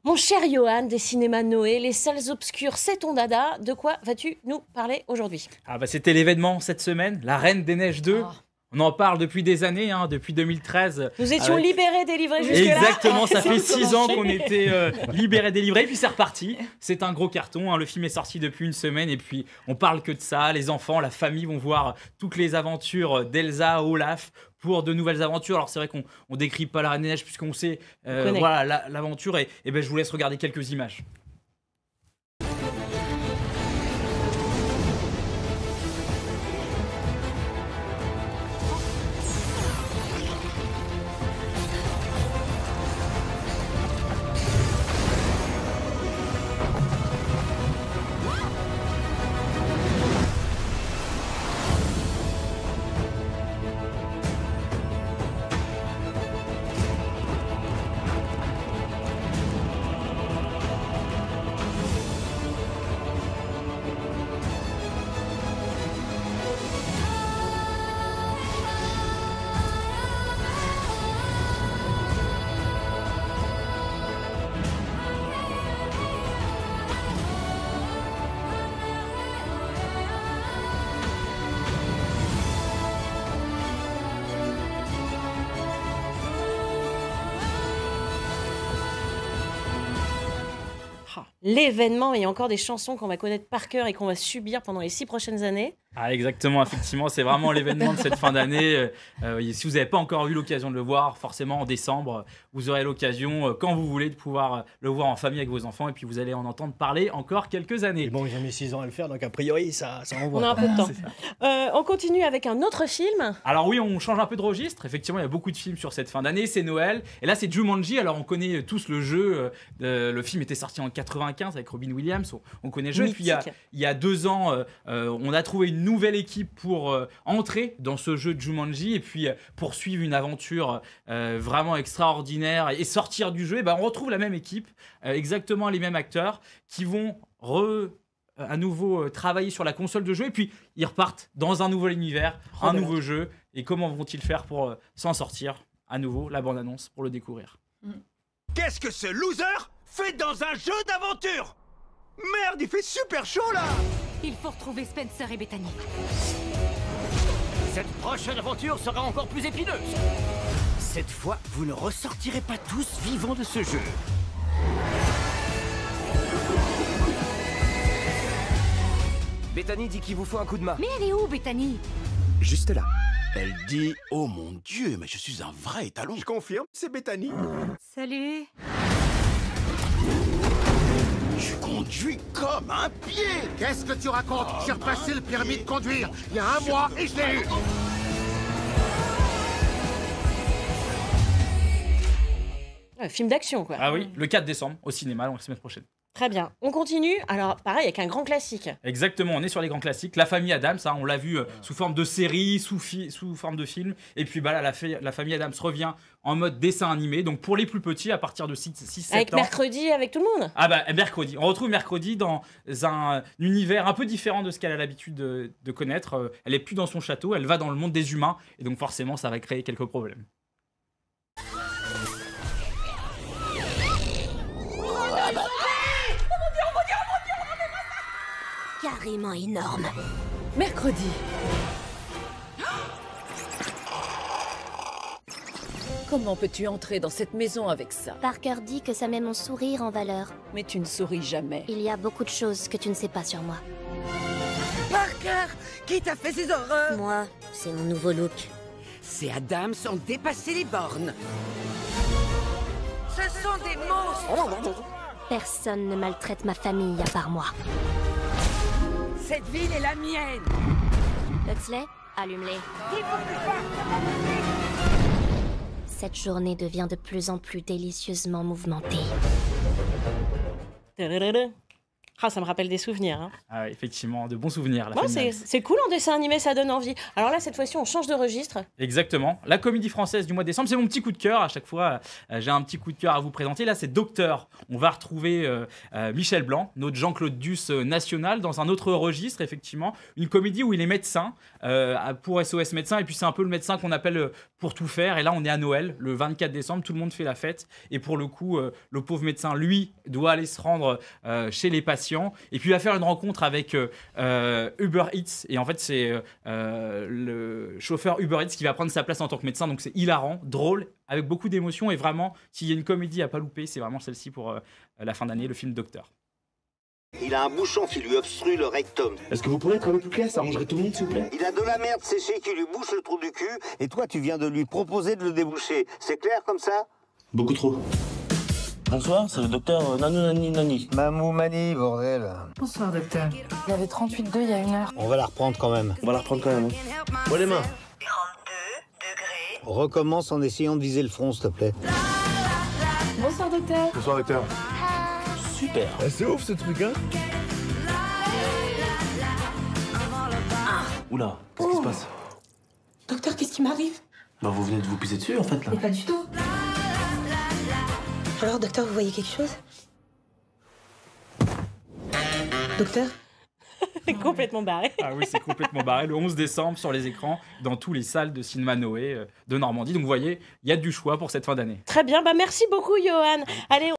Mon cher Johan, des cinémas Noé, les salles obscures, c'est ton dada. De quoi vas-tu nous parler aujourd'hui? Ah bah c'était l'événement cette semaine, La Reine des Neiges 2. Oh. On en parle depuis des années, depuis 2013. Nous étions libérés, délivrés jusque-là. Exactement, ça fait 6 ans qu'on était libérés, délivrés, et puis c'est reparti. C'est un gros carton, le film est sorti depuis une semaine, et puis on parle que de ça. Les enfants, la famille vont voir toutes les aventures d'Elsa, Olaf, pour de nouvelles aventures. Alors c'est vrai qu'on décrit pas la Reine des Neiges, puisqu'on sait voilà, l'aventure, et ben, je vous laisse regarder quelques images. L'événement et encore des chansons qu'on va connaître par cœur et qu'on va subir pendant les 6 prochaines années. Ah exactement, effectivement, c'est vraiment l'événement de cette fin d'année. Si vous n'avez pas encore eu l'occasion de le voir, forcément en décembre, vous aurez l'occasion, quand vous voulez, de pouvoir le voir en famille avec vos enfants, et puis vous allez en entendre parler encore quelques années. Et bon, j'ai mis 6 ans à le faire, donc a priori, ça envoie. On a un peu de temps. On continue avec un autre film. Alors oui, on change un peu de registre. Effectivement, il y a beaucoup de films sur cette fin d'année. C'est Noël. Et là, c'est Jumanji. Alors, on connaît tous le jeu. Le film était sorti en 95 avec Robin Williams. On connaît le jeu. Et puis, il y a 2 ans, on a trouvé une nouvelle équipe pour entrer dans ce jeu de Jumanji et puis poursuivre une aventure vraiment extraordinaire et sortir du jeu. Et ben, on retrouve la même équipe, exactement les mêmes acteurs qui vont à nouveau travailler sur la console de jeu, et puis ils repartent dans un nouvel univers, un nouveau jeu. Et comment vont-ils faire pour s'en sortir? À nouveau, la bande-annonce pour le découvrir. Qu'est-ce que ce loser fait dans un jeu d'aventure? Merde, il fait super chaud là! Il faut retrouver Spencer et Bethany. Cette prochaine aventure sera encore plus épineuse. Cette fois, vous ne ressortirez pas tous vivants de ce jeu. Bethany dit qu'il vous faut un coup de main. Mais elle est où, Bethany? Juste là. Elle dit « Oh mon Dieu, mais je suis un vrai étalon !» Je confirme, c'est Bethany. Salut. Je conduis comme un pied. Qu'est-ce que tu racontes? J'ai repassé le permis de conduire il y a 1 mois et je l'ai eu. Film d'action, quoi. Ah oui, le 4 décembre au cinéma, donc la semaine prochaine. Très bien. On continue. Alors, pareil, avec un grand classique. Exactement, on est sur les grands classiques. La famille Adams, on l'a vu sous forme de série, sous forme de film. Et puis bah, là, la famille Adams revient en mode dessin animé. Donc pour les plus petits, à partir de 6-7 ans. Avec mercredi, avec tout le monde. Ah bah mercredi. On retrouve mercredi dans un univers un peu différent de ce qu'elle a l'habitude de connaître. Elle est plus dans son château, elle va dans le monde des humains. Et donc forcément, ça va créer quelques problèmes. Carrément énorme. Mercredi. Comment peux-tu entrer dans cette maison avec ça? Parker dit que ça met mon sourire en valeur. Mais tu ne souris jamais. Il y a beaucoup de choses que tu ne sais pas sur moi. Parker, qui t'a fait ces horreurs? Moi, c'est mon nouveau look. Ces Adams ont dépassé les bornes. Ce sont des monstres. Personne ne maltraite ma famille à part moi. Cette ville est la mienne. Huxley, allume-les. Cette journée devient de plus en plus délicieusement mouvementée. Ah, ça me rappelle des souvenirs. Hein. Ah, effectivement, de bons souvenirs. Bon, c'est cool en dessin animé, ça donne envie. Alors là, cette fois-ci, on change de registre. Exactement. La comédie française du mois de décembre, c'est mon petit coup de cœur. À chaque fois, j'ai un petit coup de cœur à vous présenter. Là, c'est Docteur. On va retrouver Michel Blanc, notre Jean-Claude Duss national, dans un autre registre, effectivement. Une comédie où il est médecin pour SOS Médecin. Et puis, c'est un peu le médecin qu'on appelle pour tout faire. Et là, on est à Noël, le 24 décembre, tout le monde fait la fête. Et pour le coup, le pauvre médecin, lui, doit aller se rendre chez les patients. Et puis, il va faire une rencontre avec Uber Eats. Et en fait, c'est le chauffeur Uber Eats qui va prendre sa place en tant que médecin. Donc, c'est hilarant, drôle, avec beaucoup d'émotions. Et vraiment, s'il y a une comédie à pas louper, c'est vraiment celle-ci pour la fin d'année, le film Docteur. Il a un bouchon qui lui obstrue le rectum. Est-ce que vous pourrez être un peu plus clair? Ça arrangerait tout le monde, s'il vous plaît. Il a de la merde séchée qui lui bouche le trou du cul, et toi, tu viens de lui proposer de le déboucher. C'est clair comme ça? Beaucoup trop. Bonsoir, c'est le docteur Nanounani Nani. Mamou Mani, bordel. Bonsoir, docteur. Il y avait 38,2 il y a 1 heure. On va la reprendre quand même. On va la reprendre quand même. Moi les mains. 32 degrés. Recommence en essayant de viser le front, s'il te plaît. Bonsoir, docteur. Bonsoir, docteur. Super. C'est ouf ce truc, hein? Oula, qu'est-ce qui se passe? Docteur, qu'est-ce qui m'arrive? Bah vous venez de vous pisser dessus en fait là. Mais pas du tout. Alors, docteur, vous voyez quelque chose? Docteur? Complètement barré. Ah oui, c'est complètement barré. Le 11 décembre, sur les écrans, dans toutes les salles de cinéma Noé de Normandie. Donc vous voyez, il y a du choix pour cette fin d'année. Très bien, bah merci beaucoup Johan. Allez,